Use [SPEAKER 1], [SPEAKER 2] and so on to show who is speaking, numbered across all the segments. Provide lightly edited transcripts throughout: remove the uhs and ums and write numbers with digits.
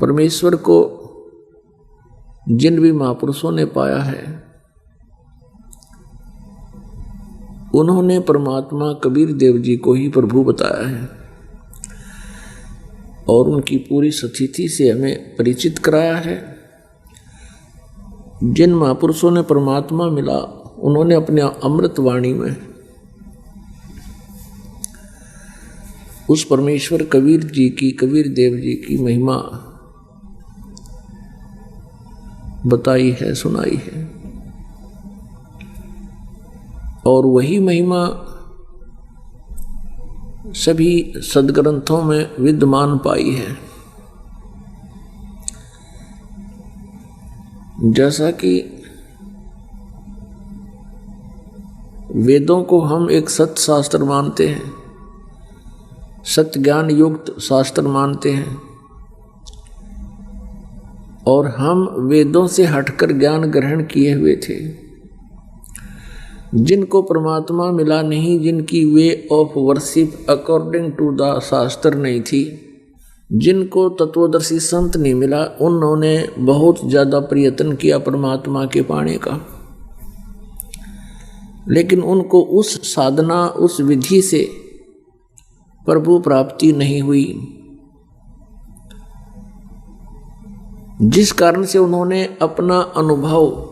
[SPEAKER 1] परमेश्वर को जिन भी महापुरुषों ने पाया है उन्होंने परमात्मा कबीर देव जी को ही प्रभु बताया है और उनकी पूरी स्थिति से हमें परिचित कराया है। जिन महापुरुषों ने परमात्मा मिला उन्होंने अपने अमृत वाणी में उस परमेश्वर कबीर देव जी की महिमा बताई है, सुनाई है और वही महिमा सभी सदग्रंथों में विद्यमान पाई है। जैसा कि वेदों को हम एक सत्य शास्त्र मानते हैं, सत्य ज्ञान युक्त शास्त्र मानते हैं और हम वेदों से हटकर ज्ञान ग्रहण किए हुए थे। जिनको परमात्मा मिला नहीं, जिनकी way of worship according to the shastra नहीं थी, जिनको तत्वदर्शी संत नहीं मिला, उन्होंने बहुत ज़्यादा प्रयत्न किया परमात्मा के पाने का, लेकिन उनको उस साधना उस विधि से प्रभु प्राप्ति नहीं हुई, जिस कारण से उन्होंने अपना अनुभव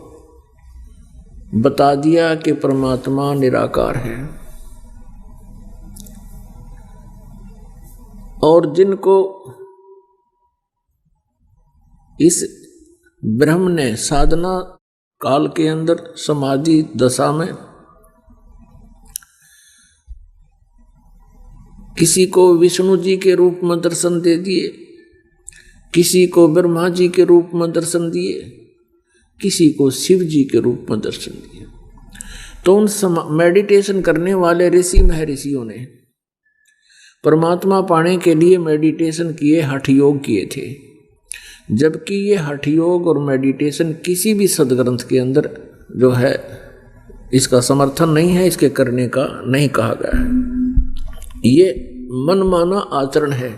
[SPEAKER 1] बता दिया कि परमात्मा निराकार है। और जिनको इस ब्रह्म ने साधना काल के अंदर समाधि दशा में किसी को विष्णु जी के रूप में दर्शन दे दिए, किसी को ब्रह्मा जी के रूप में दर्शन दिए, किसी को शिव जी के रूप में दर्शन दिए। तो उन मेडिटेशन करने वाले ऋषि महर्षियों ने परमात्मा पाने के लिए मेडिटेशन किए, हठ योग किए थे, जबकि ये हठ योग और मेडिटेशन किसी भी सदग्रंथ के अंदर जो है इसका समर्थन नहीं है, इसके करने का नहीं कहा गया है। ये मनमाना आचरण है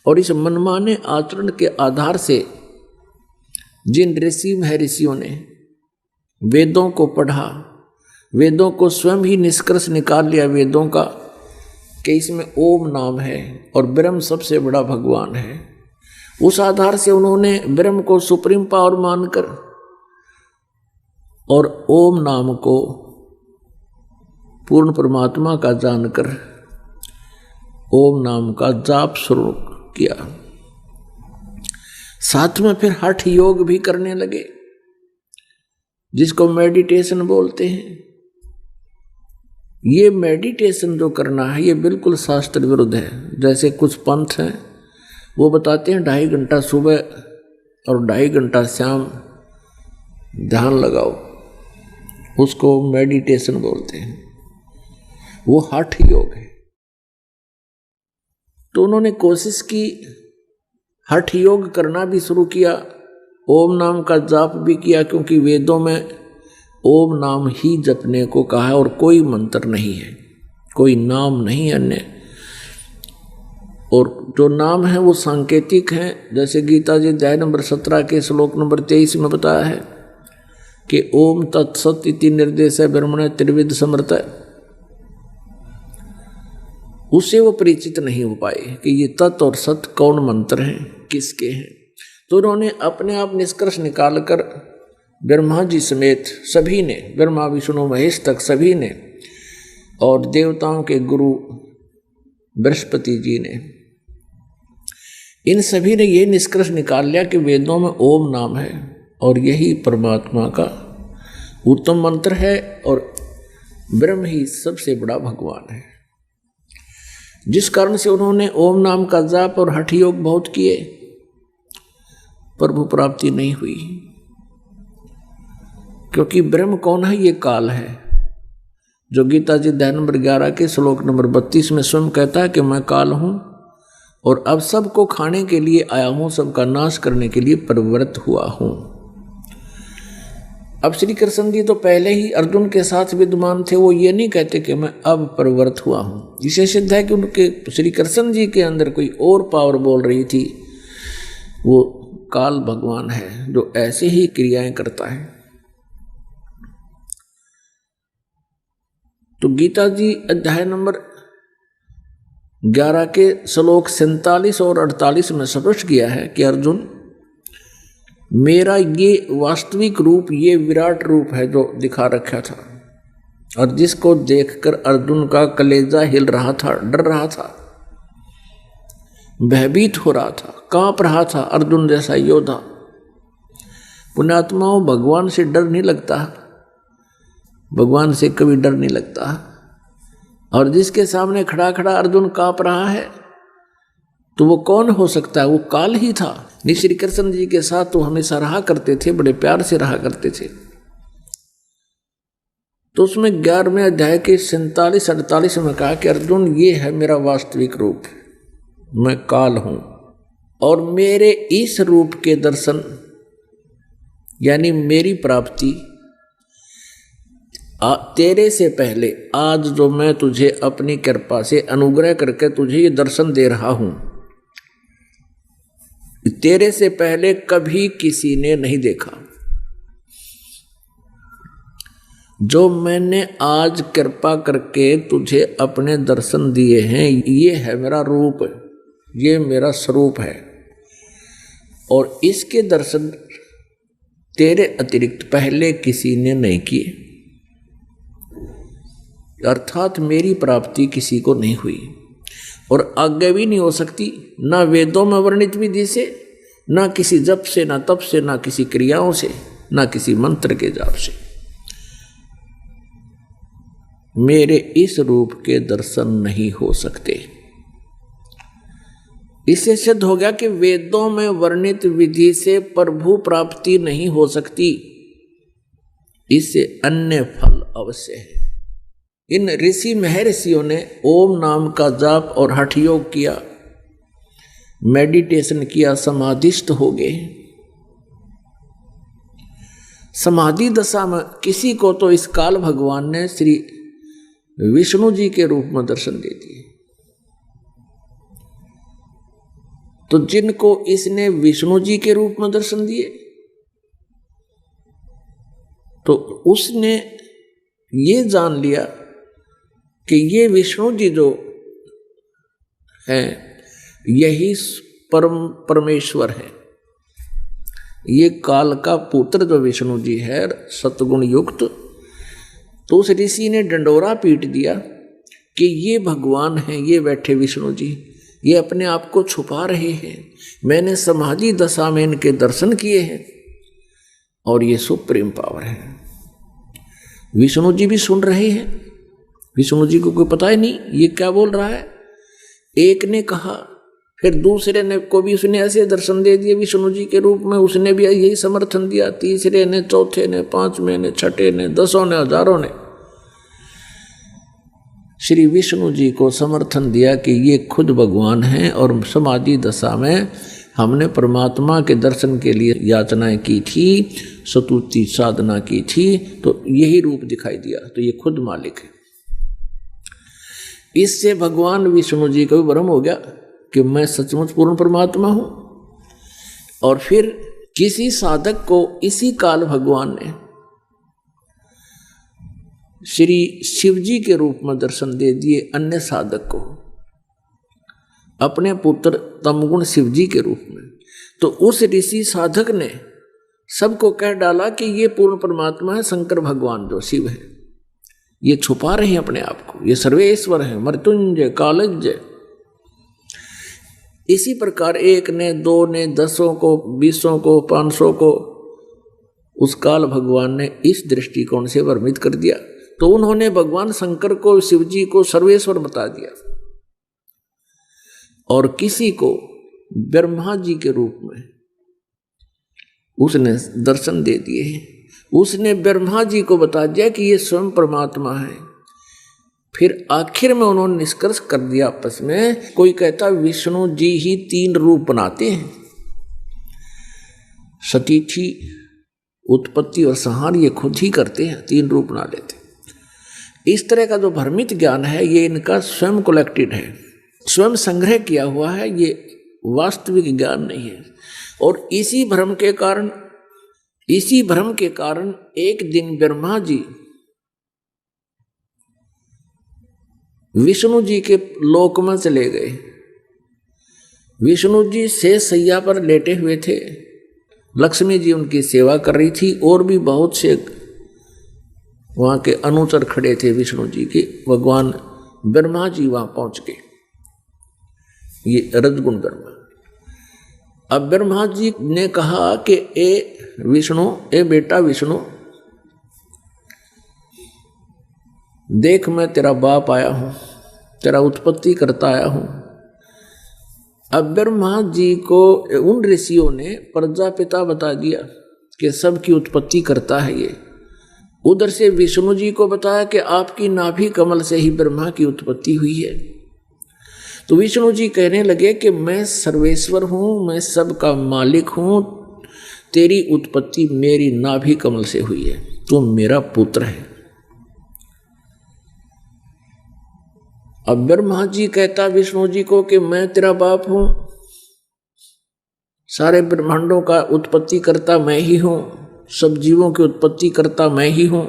[SPEAKER 1] और इस मनमाने आचरण के आधार से जिन ऋषि महर्षियों ने वेदों को पढ़ा, वेदों को स्वयं ही निष्कर्ष निकाल लिया वेदों का कि इसमें ओम नाम है और ब्रह्म सबसे बड़ा भगवान है, उस आधार से उन्होंने ब्रह्म को सुप्रीम पावर मानकर और ओम नाम को पूर्ण परमात्मा का जानकर ओम नाम का जाप शुरू किया। साथ में फिर हठ योग भी करने लगे, जिसको मेडिटेशन बोलते हैं। ये मेडिटेशन जो करना है ये बिल्कुल शास्त्र विरुद्ध है। जैसे कुछ पंथ हैं वो बताते हैं 2.5 घंटा सुबह और 2.5 घंटा शाम ध्यान लगाओ, उसको मेडिटेशन बोलते हैं, वो हठ योग है। तो उन्होंने कोशिश की, हठ योग करना भी शुरू किया, ओम नाम का जाप भी किया, क्योंकि वेदों में ओम नाम ही जपने को कहा है और कोई मंत्र नहीं है, कोई नाम नहीं अन्य। और जो नाम है वो सांकेतिक हैं। जैसे गीता जी अध्याय नंबर 17 के श्लोक नंबर 23 में बताया है कि ओम तत्सत इति निर्देश ब्रह्मण त्रिविध समर्थ, उससे वो परिचित नहीं हो पाए कि ये तत् और सत कौन मंत्र हैं, किसके हैं। तो उन्होंने अपने आप निष्कर्ष निकालकर ब्रह्मा जी समेत सभी ने, ब्रह्मा विष्णु महेश तक सभी ने, और देवताओं के गुरु बृहस्पति जी ने, इन सभी ने ये निष्कर्ष निकाल लिया कि वेदों में ओम नाम है और यही परमात्मा का उत्तम मंत्र है और ब्रह्म ही सबसे बड़ा भगवान है। जिस कारण से उन्होंने ओम नाम का जाप और हठ योग बहुत किए, प्रभु प्राप्ति नहीं हुई, क्योंकि ब्रह्म कौन है? ये काल है, जो गीता जी अध्याय नंबर 11 के श्लोक नंबर 32 में स्वयं कहता है कि मैं काल हूं और अब सबको खाने के लिए आया हूं, सबका नाश करने के लिए प्रवृत्त हुआ हूं। अब श्री कृष्ण जी तो पहले ही अर्जुन के साथ विद्यमान थे, वो ये नहीं कहते कि मैं अब प्रवृत्त हुआ हूं। इसे सिद्ध है कि उनके श्री कृष्ण जी के अंदर कोई और पावर बोल रही थी वो काल भगवान है जो ऐसे ही क्रियाएं करता है। तो गीता जी अध्याय नंबर 11 के श्लोक 47 और 48 में स्पष्ट किया है कि अर्जुन, मेरा ये वास्तविक रूप, ये विराट रूप है जो दिखा रखा था, और जिसको देखकर अर्जुन का कलेजा हिल रहा था, डर रहा था, भयभीत हो रहा था, कांप रहा था। अर्जुन जैसा योद्धा। पुण्यात्माओं, भगवान से डर नहीं लगता, भगवान से कभी डर नहीं लगता। और जिसके सामने खड़ा खड़ा अर्जुन कांप रहा है, तो वो कौन हो सकता है? वो काल ही था। श्री कृष्ण जी के साथ तो हमेशा रहा करते थे, बड़े प्यार से रहा करते थे। तो उसमें 11वें अध्याय के 47-48 में कहा कि अर्जुन, ये है मेरा वास्तविक रूप, मैं काल हूं, और मेरे इस रूप के दर्शन यानी मेरी प्राप्ति तेरे से पहले, आज जो मैं तुझे अपनी कृपा से अनुग्रह करके तुझे ये दर्शन दे रहा हूं, तेरे से पहले कभी किसी ने नहीं देखा। जो मैंने आज कृपा करके तुझे अपने दर्शन दिए हैं, ये है मेरा रूप, ये मेरा स्वरूप है, और इसके दर्शन तेरे अतिरिक्त पहले किसी ने नहीं किए। अर्थात मेरी प्राप्ति किसी को नहीं हुई और आगे भी नहीं हो सकती, ना वेदों में वर्णित विधि से, ना किसी जप से, ना तप से, ना किसी क्रियाओं से, ना किसी मंत्र के जाप से। मेरे इस रूप के दर्शन नहीं हो सकते। इससे सिद्ध हो गया कि वेदों में वर्णित विधि से प्रभु प्राप्ति नहीं हो सकती, इससे अन्य फल अवश्य है। इन ऋषि महर्षियों ने ओम नाम का जाप और हठ योग किया, मेडिटेशन किया, समाधिस्थ हो गए। समाधि दशा में किसी को तो इस काल भगवान ने श्री विष्णु जी के रूप में दर्शन दे दिए। तो जिनको इसने विष्णु जी के रूप में दर्शन दिए, तो उसने ये जान लिया कि ये विष्णु जी जो हैं यही परमेश्वर है। ये काल का पुत्र जो विष्णु जी है, सतगुण युक्त, तो उस ऋषि ने डंडोरा पीट दिया कि ये भगवान हैं, ये बैठे विष्णु जी, ये अपने आप को छुपा रहे हैं। मैंने समाधि दशा में इनके दर्शन किए हैं और ये सुप्रीम पावर है। विष्णु जी भी सुन रहे हैं, विष्णु जी को कोई पता ही नहीं ये क्या बोल रहा है। एक ने कहा, फिर दूसरे ने को भी उसने ऐसे दर्शन दे दिए विष्णु जी के रूप में, उसने भी यही समर्थन दिया। तीसरे ने, चौथे ने, पांचवें ने, छठे ने, दसों ने, हजारों ने श्री विष्णु जी को समर्थन दिया कि ये खुद भगवान हैं। और समाधि दशा में हमने परमात्मा के दर्शन के लिए याचनाएं की थी, स्तुति साधना की थी, तो यही रूप दिखाई दिया, तो ये खुद मालिक है। इससे भगवान विष्णु जी को भी भ्रम हो गया कि मैं सचमुच पूर्ण परमात्मा हूं। और फिर किसी साधक को इसी काल भगवान ने श्री शिव जी के रूप में दर्शन दे दिए। अन्य साधक को अपने पुत्र तमगुण शिव जी के रूप में। तो उस ऋषि साधक ने सबको कह डाला कि ये पूर्ण परमात्मा है, शंकर भगवान जो शिव है, ये छुपा रहे हैं अपने आप को, ये सर्वेश्वर है, मृत्युंजय, कालज्जय। इसी प्रकार एक ने, दो ने, 10 को, 20 को, 500 को उस काल भगवान ने इस दृष्टिकोण से वर्णित कर दिया। तो उन्होंने भगवान शंकर को, शिव जी को सर्वेश्वर बता दिया। और किसी को ब्रह्मा जी के रूप में उसने दर्शन दे दिए। उसने ब्रह्मा जी को बता दिया कि ये स्वयं परमात्मा है। फिर आखिर में उन्होंने निष्कर्ष कर दिया आपस में, कोई कहता विष्णु जी ही 3 रूप बनाते हैं, सतीथि, उत्पत्ति और संहार ये खुद ही करते हैं, 3 रूप बना लेते। इस तरह का जो भ्रमित ज्ञान है ये इनका स्वयं कलेक्टेड है, स्वयं संग्रह किया हुआ है, ये वास्तविक ज्ञान नहीं है। और इसी भ्रम के कारण एक दिन ब्रह्मा जी विष्णु जी के लोक में चले गए। विष्णु जी से सैया पर लेटे हुए थे, लक्ष्मी जी उनकी सेवा कर रही थी और भी बहुत से वहां के अनुचर खड़े थे विष्णु जी के। भगवान ब्रह्मा जी वहां पहुंच गए, ये रजगुण ब्रह्मा। अब ब्रह्मा जी ने कहा कि ए बेटा विष्णु, देख मैं तेरा बाप आया हूं, तेरा उत्पत्ति करता आया हूं। अब ब्रह्मा जी को उन ऋषियों ने प्रजापिता बता दिया कि सबकी उत्पत्ति करता है ये। उधर से विष्णु जी को बताया कि आपकी नाभि कमल से ही ब्रह्मा की उत्पत्ति हुई है। तो विष्णु जी कहने लगे कि मैं सर्वेश्वर हूं, मैं सबका मालिक हूं, तेरी उत्पत्ति मेरी नाभि कमल से हुई है, तू मेरा पुत्र है। अब ब्रह्मा जी कहता विष्णु जी को कि मैं तेरा बाप हूं, सारे ब्रह्मांडों का उत्पत्ति करता मैं ही हूं, सब जीवों की उत्पत्ति करता मैं ही हूं।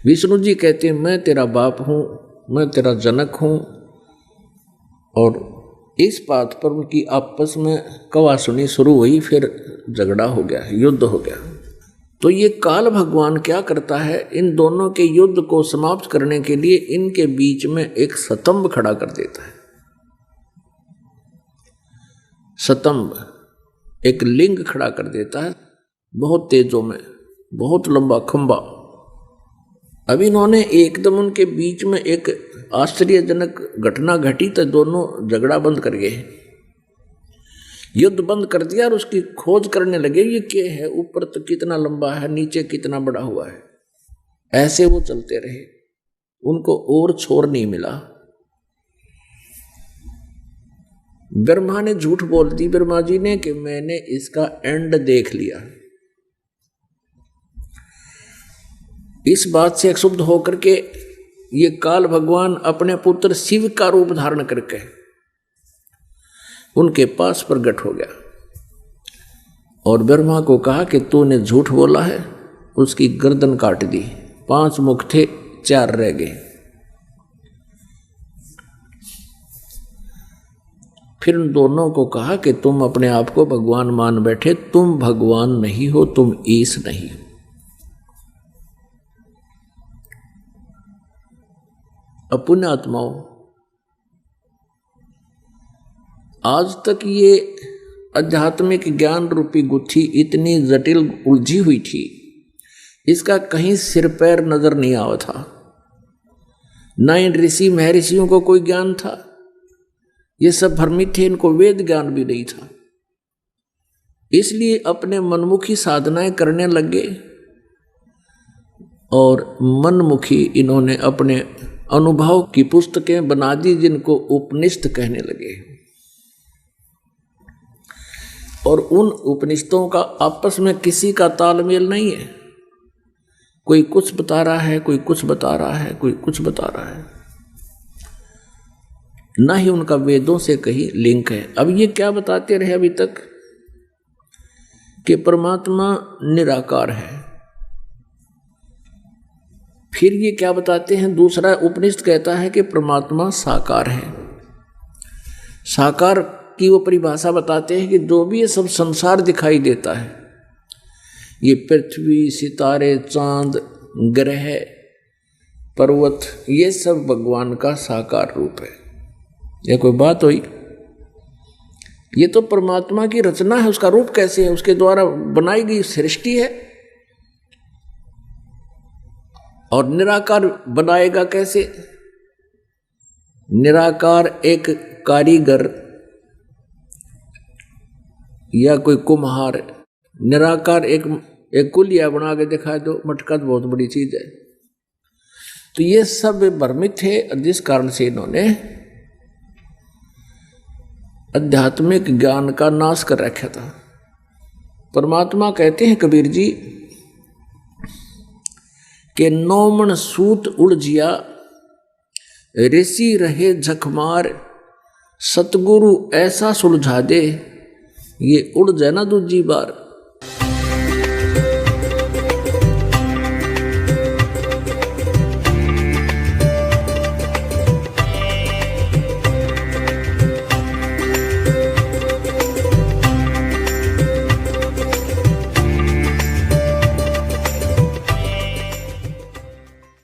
[SPEAKER 1] विष्णु जी कहते मैं तेरा बाप हूं, मैं तेरा जनक हूं। और इस बात पर उनकी आपस में कवासुनी शुरू हुई, फिर झगड़ा हो गया, युद्ध हो गया। तो ये काल भगवान क्या करता है, इन दोनों के युद्ध को समाप्त करने के लिए इनके बीच में एक स्तंभ खड़ा कर देता है। स्तंभ, एक लिंग खड़ा कर देता है, बहुत तेजों में, बहुत लंबा खंबा। अब इन्होंने एकदम उनके बीच में एक आश्चर्यजनक घटना घटी तो दोनों झगड़ा बंद कर गए, युद्ध बंद कर दिया और उसकी खोज करने लगे, ये क्या है, ऊपर तो कितना लंबा है, नीचे कितना बड़ा हुआ है। ऐसे वो चलते रहे, उनको और छोर नहीं मिला। ब्रह्मा ने झूठ बोल दी, ब्रह्मा जी ने, कि मैंने इसका एंड देख लिया। इस बात से क्षुब्ध होकर के ये काल भगवान अपने पुत्र शिव का रूप धारण करके उनके पास प्रकट हो गया और ब्रह्मा को कहा कि तूने झूठ बोला है। उसकी गर्दन काट दी, 5 मुख थे, 4 रह गए। फिर उन दोनों को कहा कि तुम अपने आप को भगवान मान बैठे, तुम भगवान नहीं हो, तुम ईश नहीं हो। पुण्य आत्माओं, आज तक ये आध्यात्मिक ज्ञान रूपी गुत्थी इतनी जटिल उलझी हुई थी, इसका कहीं सिर पैर नजर नहीं आवा था। न इन ऋषि महर्षियों को कोई ज्ञान था, ये सब भ्रमित थे, इनको वेद ज्ञान भी नहीं था। इसलिए अपने मनमुखी साधनाएं करने लगे और मनमुखी इन्होंने अपने अनुभव की पुस्तकें बना दी, जिनको उपनिषद कहने लगे। और उन उपनिषदों का आपस में किसी का तालमेल नहीं है, कोई कुछ बता रहा है, कोई कुछ बता रहा है, कोई कुछ बता रहा है, ना ही उनका वेदों से कहीं लिंक है। अब ये क्या बताते रहे अभी तक कि परमात्मा निराकार है, फिर ये क्या बताते हैं, दूसरा उपनिषद कहता है कि परमात्मा साकार है। साकार की वो परिभाषा बताते हैं कि जो भी ये सब संसार दिखाई देता है, ये पृथ्वी, सितारे, चांद, ग्रह, पर्वत, ये सब भगवान का साकार रूप है। ये कोई बात हुई? ये तो परमात्मा की रचना है, उसका रूप कैसे है, उसके द्वारा बनाई गई सृष्टि है। और निराकार बनाएगा कैसे? निराकार एक कारीगर या कोई कुम्हार, निराकार एक कुलिया बना के दिखाए दो, मटका तो बहुत बड़ी चीज है। तो ये सब भ्रमित थे, जिस कारण से इन्होंने आध्यात्मिक ज्ञान का नाश कर रखा था। परमात्मा कहते हैं कबीर जी कि 9 मन सूत उड़ जिया, ऋषि रहे झकमार, सतगुरु ऐसा सुलझा दे ये उड़ जाए ना दूजी बार,